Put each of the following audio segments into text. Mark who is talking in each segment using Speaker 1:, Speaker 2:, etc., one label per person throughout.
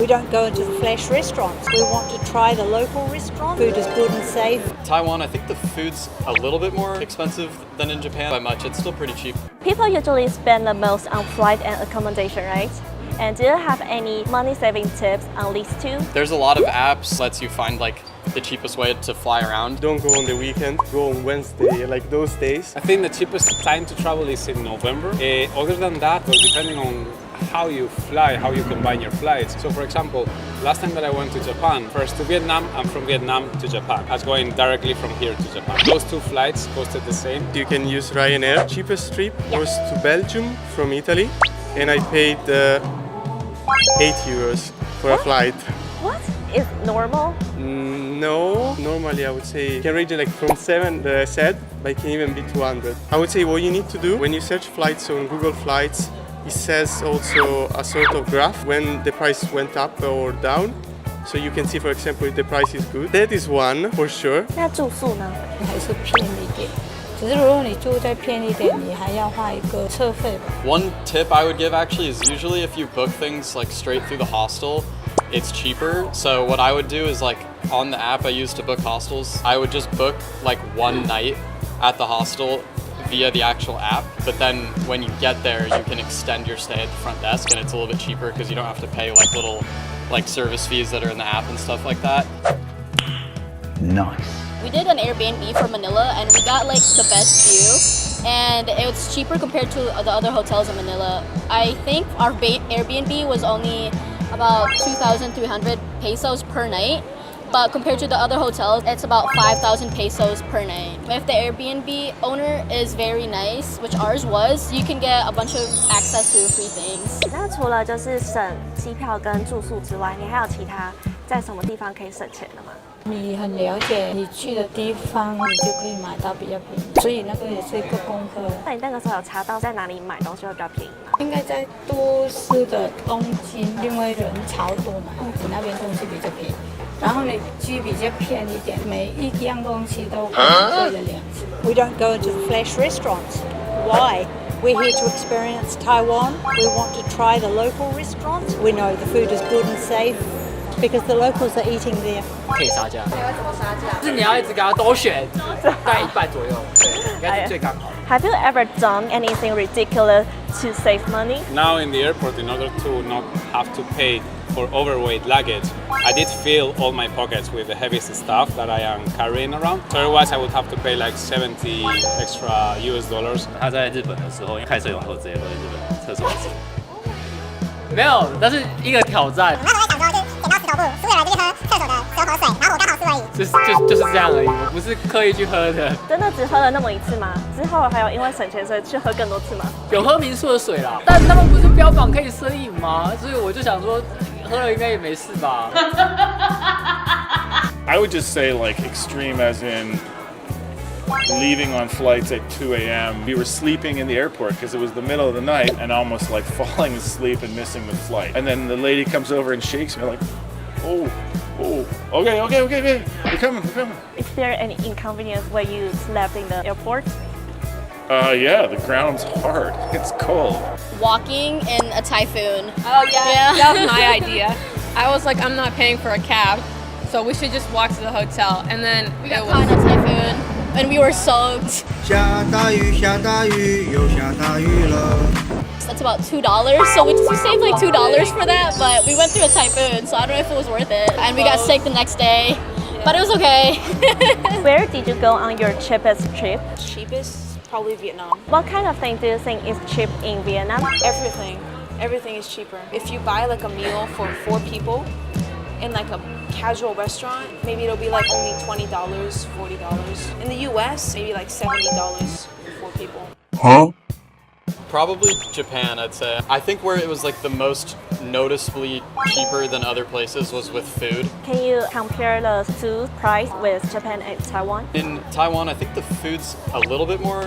Speaker 1: don't go into the flash restaurants. We want to try the local restaurant. Food is good and safe.
Speaker 2: Taiwan, I think the food's a little bit more expensive than in Japan. By much, it's still pretty cheap.
Speaker 3: People usually spend the most on flight and accommodation, right? And do you have any money-saving tips on these two?
Speaker 2: There's a lot of apps lets you find like the cheapest way to fly around.
Speaker 4: Don't go on the weekend, go on Wednesday, like those days.
Speaker 5: I think the cheapest time to travel is in November. Other than that, well, depending on how you fly, how you combine your flights. So for example, last time that I went to Japan, first to Vietnam and from Vietnam to Japan. I was going directly from here to Japan. Those two flights costed the same.
Speaker 4: You can use Ryanair. Cheapest trip was to Belgium from Italy, and I paid €8 for a flight.
Speaker 3: What? Is normal?
Speaker 4: No, normally I would say you can range like from 7 said, but it can even be 200. I would say what you need to do when you search flights on Google Flights, it says also a sort of graph when the price went up or down. So you can see, for example, if the price is good. That is one for sure.
Speaker 3: 那住宿呢？
Speaker 1: 还是便宜一点。只是如果你住再便宜一点，你还要花一个车费吧。
Speaker 2: One tip I would give actually is usually if you book things like straight through the hostel, it's cheaper. So what I would do is like on the app I use to book hostels, I would just book like one night at the hostel via the actual app. But then when you get there, you can extend your stay at the front desk and it's a little bit cheaper because you don't have to pay like little like service fees that are in the app and stuff like that.
Speaker 6: Nice.
Speaker 7: We did an Airbnb for Manila and we got like the best view and it was cheaper compared to the other hotels in Manila. I think our Airbnb was only about 2,300 pesos per night, but compared to the other hotels, it's about 5,000 pesos per night. If the Airbnb owner is very nice, which ours was, you can get a bunch of access to free things.
Speaker 3: 那除了就是省机票跟住宿之外，你还有其他在什么地方可以省钱的吗？
Speaker 1: 你很了解你去的地方，你就可以买到比较便宜，所以那个也是一个功课。
Speaker 3: 那你那个时候有查到在哪里买东西会比较便宜吗？
Speaker 1: 应该在都市的东京，因为人潮多嘛，那边东西比较便宜。然后你去比较偏一点，每一样东西都贵了2次。We don't go into the flash restaurants. Why? We're here to experience Taiwan. We want to try the local restaurants. We know the food is good and safe because the locals are eating there.
Speaker 8: 可以杀价。对，要怎么杀价？就是你要一直给他都选，大概1半左右，对，应该是最刚好。
Speaker 3: Have you ever done anything ridiculous to save money?
Speaker 5: Now in the airport, in order to not have to pay for overweight luggage, I did fill all my pockets with the heaviest stuff that I am carrying around. So otherwise I would have to pay like 70 extra US$.
Speaker 9: 他在日本的时候，因为开车永和直接会日本厕所吃。
Speaker 8: 没有，那是一个挑战。
Speaker 10: 我那时候在想说，就是剪刀石头布，输的人就去喝厕所的蛇口水，然后我刚好输而已。
Speaker 8: 就是这样而已，我不是刻意去喝的。
Speaker 3: 真的只喝了那么一次吗？之后还有因为省钱所以去喝更多次吗？
Speaker 8: 有喝民宿的水啦，但他们不是标榜可以生饮吗？所以我就想说，喝了应该也没事吧。
Speaker 11: I would just say like extreme as in leaving on flights at 2 a.m. We were sleeping in the airport because it was the middle of the night and almost like falling asleep and missing the flight. And then the lady comes over and shakes me like, oh, okay, we're coming.
Speaker 3: Is there any inconvenience where you slept in the airport?
Speaker 11: Yeah, the ground's hard. It's cold.
Speaker 7: Walking in a typhoon.
Speaker 12: Oh yeah, that was my idea. I was like, I'm not paying for a cab, so we should just walk to the hotel. And then
Speaker 7: we got caught in a typhoon. And we were soaked.
Speaker 13: 下大雨，下大雨，又下大雨了。
Speaker 7: That's about $2, so we saved like $2 for that, but we went through a typhoon, so I don't know if it was worth it. And we got sick the next day, but it was okay.
Speaker 3: Where did you go on your cheapest trip?
Speaker 14: Cheapest? Probably Vietnam.
Speaker 3: What kind of thing do you think is cheap in Vietnam?
Speaker 14: Everything is cheaper. If you buy like a meal for 4 people in like a casual restaurant, maybe it'll be like only $20, $40. In the US, maybe like $70 for 4 people.
Speaker 2: Huh? Probably Japan, I'd say. I think where it was like the most noticeably cheaper than other places was with food.
Speaker 3: Can you compare the two price with Japan and Taiwan?
Speaker 2: In Taiwan, I think the food's a little bit more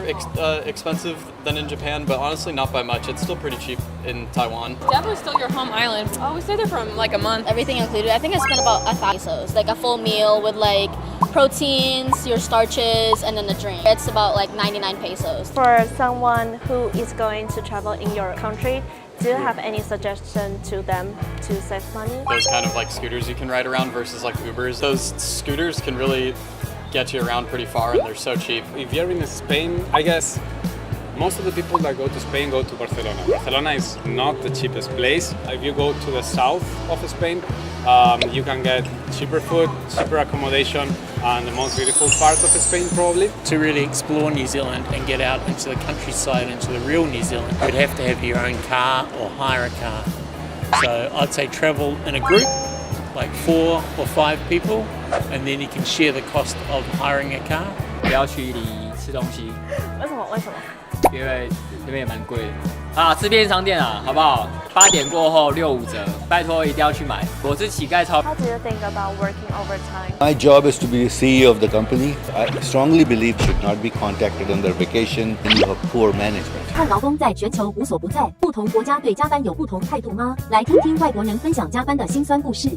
Speaker 2: expensive than in Japan, but honestly not by much. It's still pretty cheap in Taiwan.
Speaker 12: Definitely still your home island. Oh, we stayed there for like a month.
Speaker 7: Everything included. I think I spent about 1,000 pesos, like a full meal with like proteins, your starches, and then the drink. It's about like 99 pesos.
Speaker 3: For someone who is going to travel in your country, Do you have any suggestion to them to save money?
Speaker 2: Those kind of like scooters you can ride around versus like Ubers. Those scooters can really get you around pretty far and they're so cheap.
Speaker 5: If you're in Spain, I guess most of the people that go to Spain go to Barcelona. Barcelona is not the cheapest place. If you go to the south of Spain, you can get cheaper food, cheaper accommodation, and the most beautiful part of Spain probably.
Speaker 15: To really explore New Zealand and get out into the countryside, into the real New Zealand, you'd have to have your own car or hire a car. So I'd say travel in a group, like 4 or 5 people, and then you can share the cost of hiring a car.
Speaker 8: 不要去里吃东西。
Speaker 3: 为什么？为什么？
Speaker 8: 因为那边也蛮贵的啊，吃便利商店啊，好不好？8点过后6、5折，拜托一定要去买。我是乞丐超。
Speaker 3: How do you think about working overtime?
Speaker 6: My job is to be the CEO of the company. I strongly believe should not be contacted on their vacation and you have poor management.
Speaker 16: 看劳工在全球无所不在，不同国家对加班有不同态度吗？来听听外国人分享加班的辛酸故事。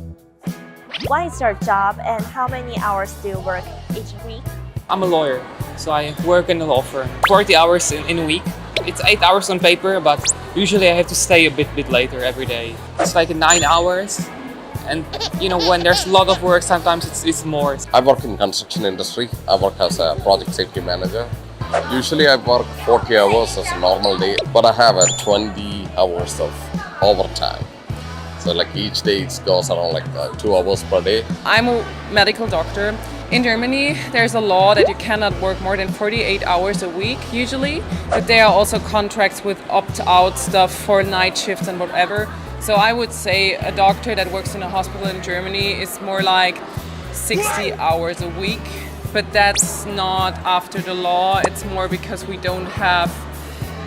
Speaker 3: What is your job and how many hours do you work each week?
Speaker 17: I'm a lawyer, so I work in a law firm. 40 hours in a week. It's 8 hours on paper, but usually I have to stay a bit later every day. It's like 9 hours, and you know when there's a lot of work, sometimes it's more.
Speaker 18: I work in construction industry. I work as a project safety manager. Usually I work 40 hours as a normal day, but I have 20 hours of overtime. So like each day it goes around like 2 hours per day.
Speaker 12: I'm a medical doctor. In Germany, there's a law that you cannot work more than 48 hours a week usually, but there are also contracts with opt-out stuff for night shifts and whatever. So I would say a doctor that works in a hospital in Germany is more like 60 hours a week, but that's not after the law, it's more because we don't have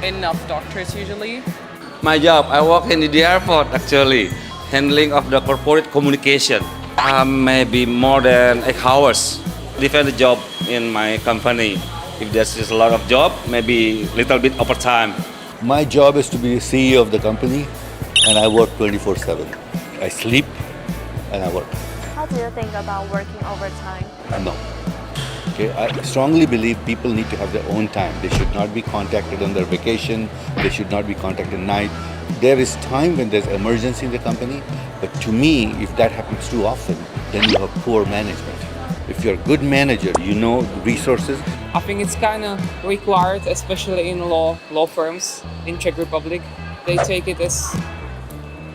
Speaker 12: enough doctors usually.
Speaker 19: My job, I work in the airport actually, handling of the corporate communication. Maybe more than 8 hours. Depend the job in my company. If there's just a lot of job, maybe little bit overtime.
Speaker 6: My job is to be the CEO of the company and I work 24/7. I sleep and I work.
Speaker 3: How do you think about working overtime?
Speaker 6: No. Okay, I strongly believe people need to have their own time. They should not be contacted on their vacation. They should not be contacted at night. There is time when there's emergency in the company, but to me, if that happens too often, then you have poor management. If you're a good manager, you know the resources.
Speaker 17: I think it's kind of required, especially in law firms in Czech Republic. They take it as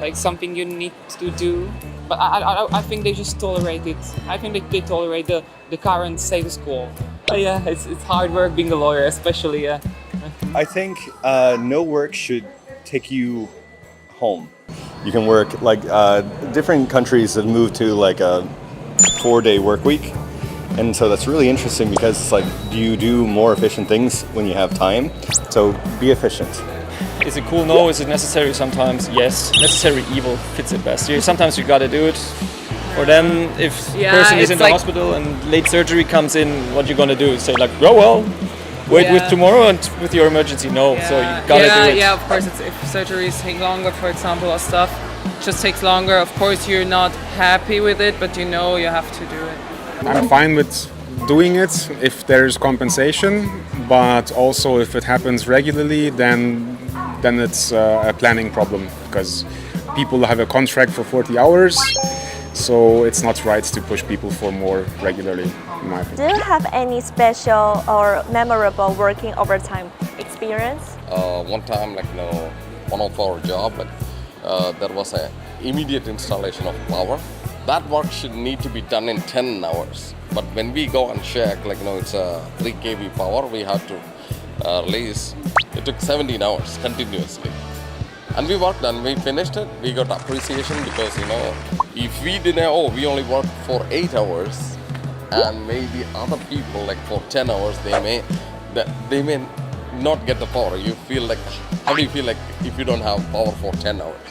Speaker 17: like something you need to do. But I think they just tolerate it. I think they tolerate the current status quo. But yeah, it's hard work being a lawyer, especially.
Speaker 20: I think no work should take you home. You can work like different countries have moved to like a 4-day work week. And so that's really interesting because it's like, do you do more efficient things when you have time? So be efficient.
Speaker 21: Is it cool? No. Is it necessary? Sometimes yes. Necessary evil fits it best. Sometimes you gotta do it. For them, if the person is in the hospital and late surgery comes in, what you gonna do? Say like, oh well, wait with tomorrow and with your emergency. No, so you gotta do it.
Speaker 12: Yeah, of course. If surgeries take longer, for example, or stuff, it just takes longer. Of course, you're not happy with it, but you know you have to do it.
Speaker 5: I'm fine with doing it if there's compensation, but also if it happens regularly, then it's a planning problem because people have a contract for 40 hours, so it's not right to push people for more regularly, in my opinion.
Speaker 3: Do you have any special or memorable working overtime experience?
Speaker 18: One time, one of our job, there was an immediate installation of power. That work should need to be done in 10 hours. But when we go and check, it's a 3 kV power, we have to release. It took 17 hours continuously. And we worked and we finished it. We got appreciation because, if we didn't, we only worked for 8 hours. And maybe other people, for 10 hours, they may not get the power. You feel how do you feel if you don't have power for 10 hours?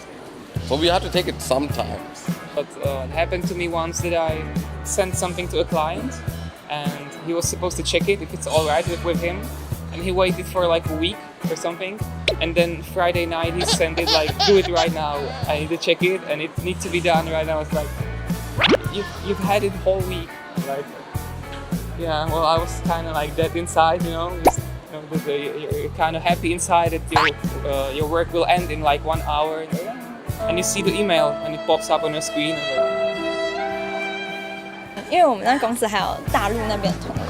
Speaker 18: So we have to take it sometimes.
Speaker 17: But it happened to me once that I sent something to a client and he was supposed to check it if it's all right with him, and he waited for like a week or something, and then Friday night he sent it like, do it right now, I need to check it and it needs to be done right now. It's like, you've had it whole week. Like, yeah, well, I was kind of like dead inside, just You're kind of happy inside that your work will end in like 1 hour, and you see the email and it pops up on your screen.
Speaker 4: 因为我们那公司还有大陆那边的同仁，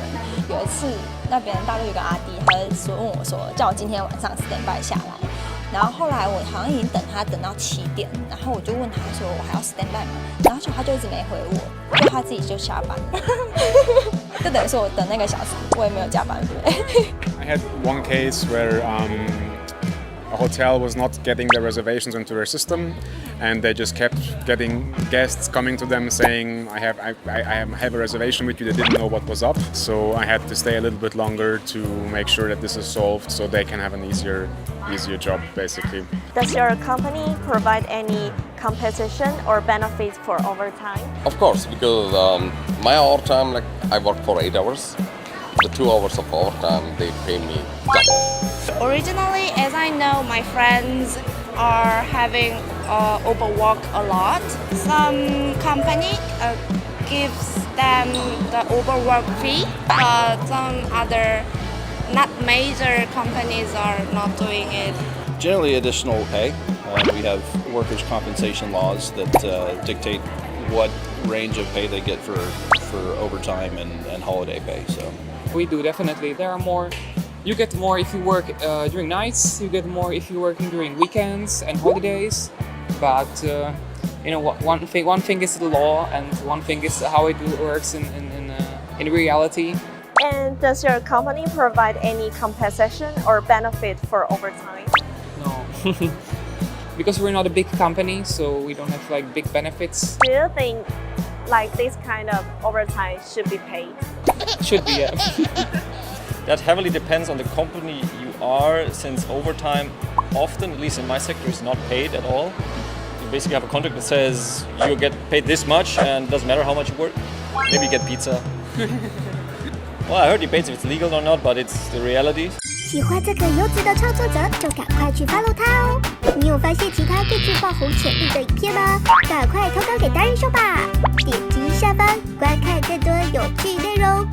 Speaker 4: 有一次那边大陆有个阿弟，他就问我说，叫我今天晚上 stand by 下来。然后后来我好像已经等到7点，然后我就问他说我还要 stand by 吗？然后他就一直没回我，就他自己就下班了，就等于说我等那个小时，我也没有加班费。
Speaker 5: I had one case where a hotel was not getting their reservations into their system, and they just kept getting guests coming to them saying, I have a reservation with you. They didn't know what was up, so I had to stay a little bit longer to make sure that this is solved so they can have an easier job, basically.
Speaker 3: Does your company provide any compensation or benefits for overtime?
Speaker 18: Of course, because my overtime, like I work for 8 hours. The 2 hours of overtime, they pay me double.
Speaker 22: Originally, as I know, my friends are having overwork a lot. Some company gives them the overwork fee, but some other not major companies are not doing it.
Speaker 23: Generally additional pay. We have workers' compensation laws that dictate what range of pay they get for overtime and holiday pay. So
Speaker 17: we do definitely. There are more. You get more if you work during nights. You get more if you're working during weekends and holidays. But one thing is the law, and one thing is how it works in reality.
Speaker 3: And does your company provide any compensation or benefit for overtime?
Speaker 17: No, because we're not a big company, so we don't have like big benefits.
Speaker 3: Do you think like this kind of overtime should be paid?
Speaker 17: Should be, yeah.
Speaker 21: That heavily depends on the company you are, since overtime often, at least in my sector, is not paid at all. You basically have a contract that says you get paid this much and it doesn't matter how much you work. Maybe you get pizza. Well, I heard debates if it's legal or not, but it's the reality.
Speaker 10: 喜欢这个优质的创作者，就赶快去 follow 他哦！你有发现其他更具爆红潜力的影片吗？赶快投稿给达人秀吧！点击下方观看更多有趣内容。